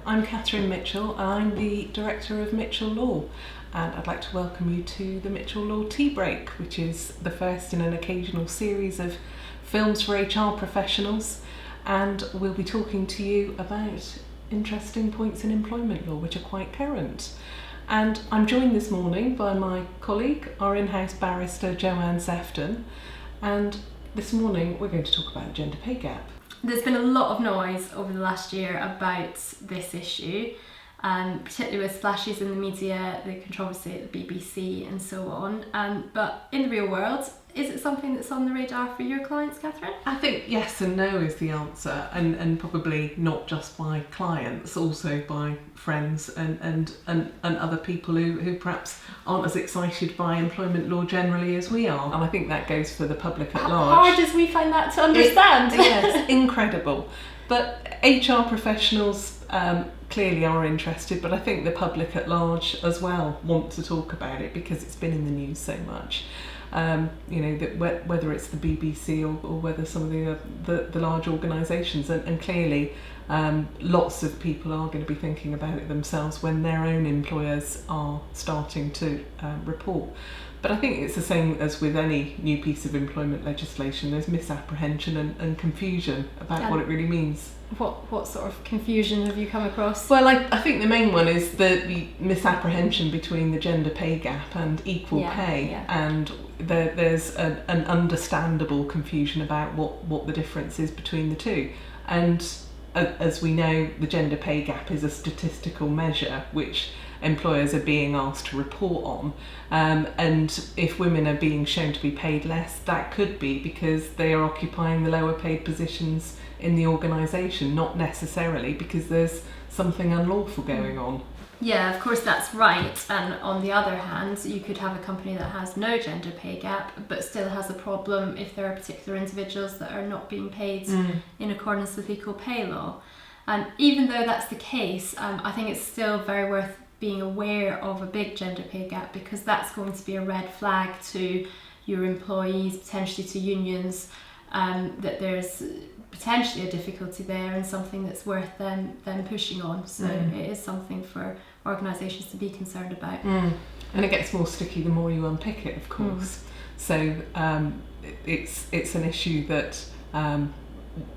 I'm Catherine Mitchell. I'm the Director of Mitchell Law, and I'd like to welcome you to the Mitchell Law Tea Break, which is the first in an occasional series of films for HR professionals, and we'll be talking to you about interesting points in employment law which are quite current. And I'm joined this morning by my colleague, our in-house barrister Joanne Sefton, and this morning we're going to talk about the gender pay gap. There's been a lot of noise over the last year about this issue, particularly with splashes in the media, the controversy at the BBC and so on. But in the real world, is it something that's on the radar for your clients, Catherine? I think yes and no is the answer, and probably not just by clients, also by friends and other people who perhaps aren't as excited by employment law generally as we are. And I think that goes for the public at large. How hard as we find that to understand? Yes, incredible. But HR professionals clearly are interested, but I think the public at large as well want to talk about it because it's been in the news so much. That whether it's the BBC or whether some of the large organisations, and clearly lots of people are going to be thinking about it themselves when their own employers are starting to report. But I think it's the same as with any new piece of employment legislation. There's misapprehension and confusion about what it really means. What sort of confusion have you come across? Well, I think the main one is the misapprehension between the gender pay gap and equal pay, and there's an understandable confusion about what the difference is between the two. And as we know, the gender pay gap is a statistical measure which employers are being asked to report on, and if women are being shown to be paid less, that could be because they are occupying the lower paid positions in the organisation, not necessarily because there's something unlawful going on. Yeah, of course that's right. And on the other hand, you could have a company that has no gender pay gap but still has a problem if there are particular individuals that are not being paid in accordance with equal pay law. And even though that's the case, I think it's still very worth being aware of a big gender pay gap, because that's going to be a red flag to your employees, potentially to unions, that there's potentially a difficulty there and something that's worth them pushing on. So it is something for organisations to be concerned about. And it gets more sticky the more you unpick it, of course. So it's an issue that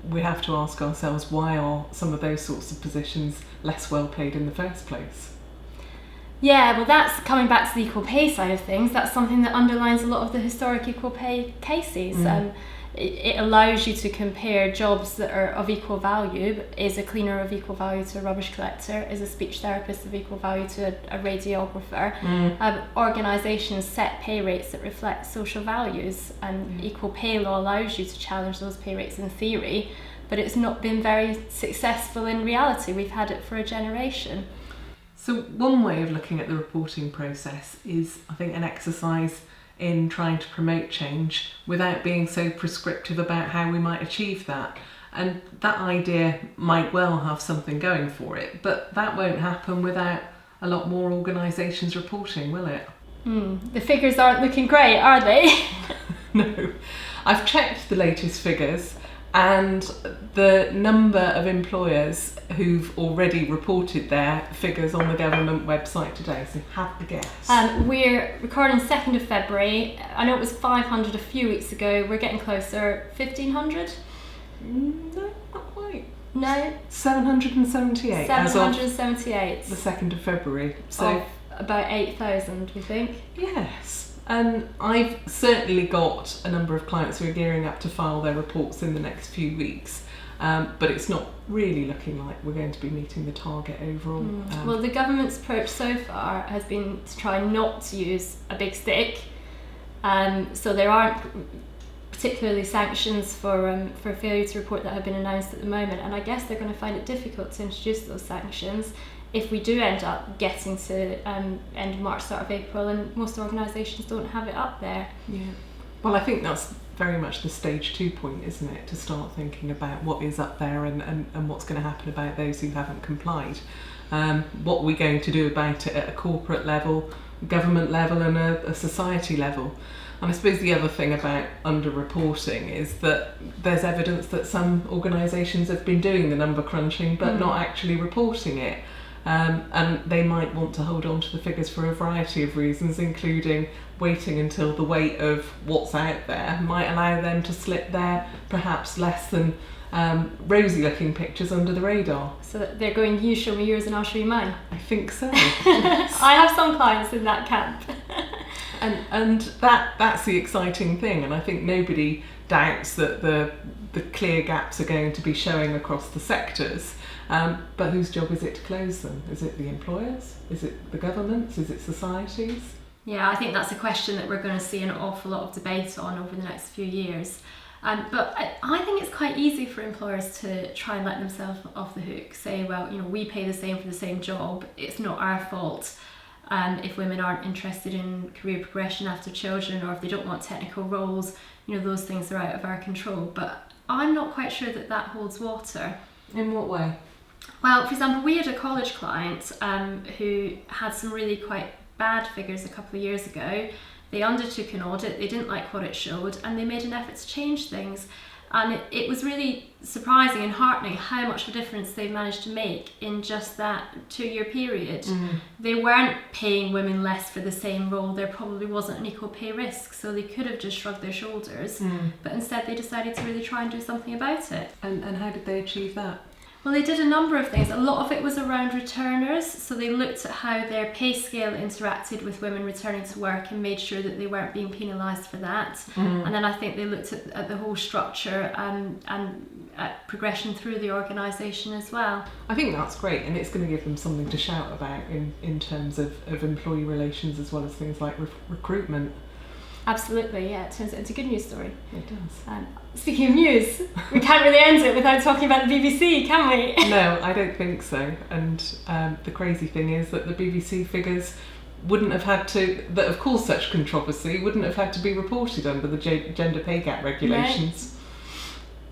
we have to ask ourselves, why are some of those sorts of positions less well paid in the first place? Yeah, well, that's coming back to the equal pay side of things. That's something that underlines a lot of the historic equal pay cases. It allows you to compare jobs that are of equal value. Is a cleaner of equal value to a rubbish collector? Is a speech therapist of equal value to a radiographer? Organisations set pay rates that reflect social values, and equal pay law allows you to challenge those pay rates in theory, but it's not been very successful in reality. We've had it for a generation. So one way of looking at the reporting process is, I think, an exercise in trying to promote change without being so prescriptive about how we might achieve that. And that idea might well have something going for it, but that won't happen without a lot more organisations reporting, will it? The figures aren't looking great, are they? No. I've checked the latest figures, and the number of employers who've already reported their figures on the government website today, so have a guess. We're recording 2nd of February. I know it was 500 a few weeks ago. We're getting closer. 1,500? No, not quite. No? 778. 778. As of the 2nd of February. So of about 8,000, we think. Yes. And I've certainly got a number of clients who are gearing up to file their reports in the next few weeks, but it's not really looking like we're going to be meeting the target overall. Well, the government's approach so far has been to try not to use a big stick, so there aren't particularly sanctions for failure to report that have been announced at the moment, and I guess they're going to find it difficult to introduce those sanctions if we do end up getting to end of March, start of April, and most organisations don't have it up there. Yeah. Well, I think that's very much the stage 2 point, isn't it? To start thinking about what is up there and what's going to happen about those who haven't complied. What are we going to do about it at a corporate level, government level and a society level? And I suppose the other thing about underreporting is that there's evidence that some organisations have been doing the number crunching but not actually reporting it. And they might want to hold on to the figures for a variety of reasons, including waiting until the weight of what's out there might allow them to slip their perhaps less than rosy looking pictures under the radar. So they're going, you show me yours and I'll show you mine. I think so. I have some clients in that camp. and that's the exciting thing, and I think nobody doubts that the clear gaps are going to be showing across the sectors. But whose job is it to close them? Is it the employers? Is it the governments? Is it societies? Yeah, I think that's a question that we're going to see an awful lot of debate on over the next few years. But I think it's quite easy for employers to try and let themselves off the hook. Say, well, we pay the same for the same job. It's not our fault if women aren't interested in career progression after children, or if they don't want technical roles. Those things are out of our control. But I'm not quite sure that holds water. In what way? Well, for example, we had a college client who had some really quite bad figures a couple of years ago. They undertook an audit, they didn't like what it showed, and they made an effort to change things. And it was really surprising and heartening how much of a difference they managed to make in just that 2-year period. They weren't paying women less for the same role. There probably wasn't an equal pay risk, so they could have just shrugged their shoulders. But instead they decided to really try and do something about it. And how did they achieve that? Well, they did a number of things. A lot of it was around returners, so they looked at how their pay scale interacted with women returning to work and made sure that they weren't being penalised for that. And then I think they looked at the whole structure and at progression through the organisation as well. I think that's great, and it's going to give them something to shout about in terms of employee relations as well as things like recruitment. Absolutely, yeah, it turns into a good news story. It does. Speaking of news, we can't really end it without talking about the BBC, can we? No, I don't think so. And the crazy thing is that the BBC figures wouldn't have had to, that have caused such controversy, wouldn't have had to be reported under the gender pay gap regulations.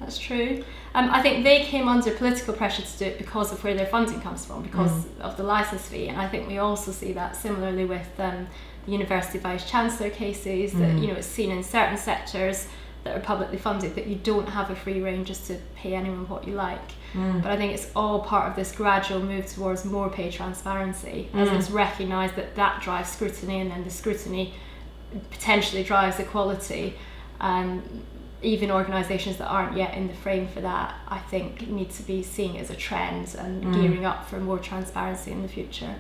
No, that's true. I think they came under political pressure to do it because of where their funding comes from, because of the licence fee. And I think we also see that similarly with the University Vice-Chancellor cases, that it's seen in certain sectors that are publicly funded that you don't have a free rein just to pay anyone what you like. But I think it's all part of this gradual move towards more pay transparency, as it's recognised that drives scrutiny, and then the scrutiny potentially drives equality. Even organisations that aren't yet in the frame for that, I think, need to be seeing it as a trend and gearing up for more transparency in the future.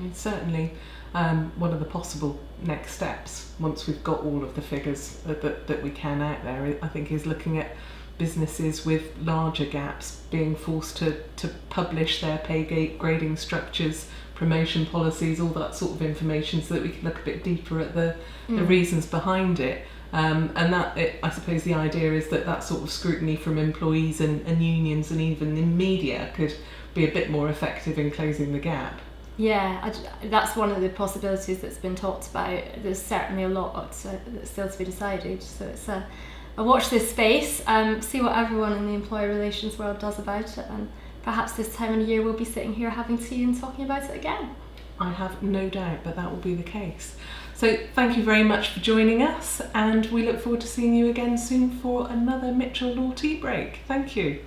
It's certainly one of the possible next steps, once we've got all of the figures that we can out there, I think, is looking at businesses with larger gaps being forced to publish their pay grading structures, promotion policies, all that sort of information, so that we can look a bit deeper at the reasons behind it. I suppose the idea is that sort of scrutiny from employees and unions and even in media could be a bit more effective in closing the gap. Yeah, that's one of the possibilities that's been talked about. There's certainly a lot that's still to be decided, so it's a watch this space, see what everyone in the employer relations world does about it, and perhaps this time of year we'll be sitting here having tea and talking about it again. I have no doubt that will be the case. So thank you very much for joining us, and we look forward to seeing you again soon for another Mitchell Law Tea Break. Thank you.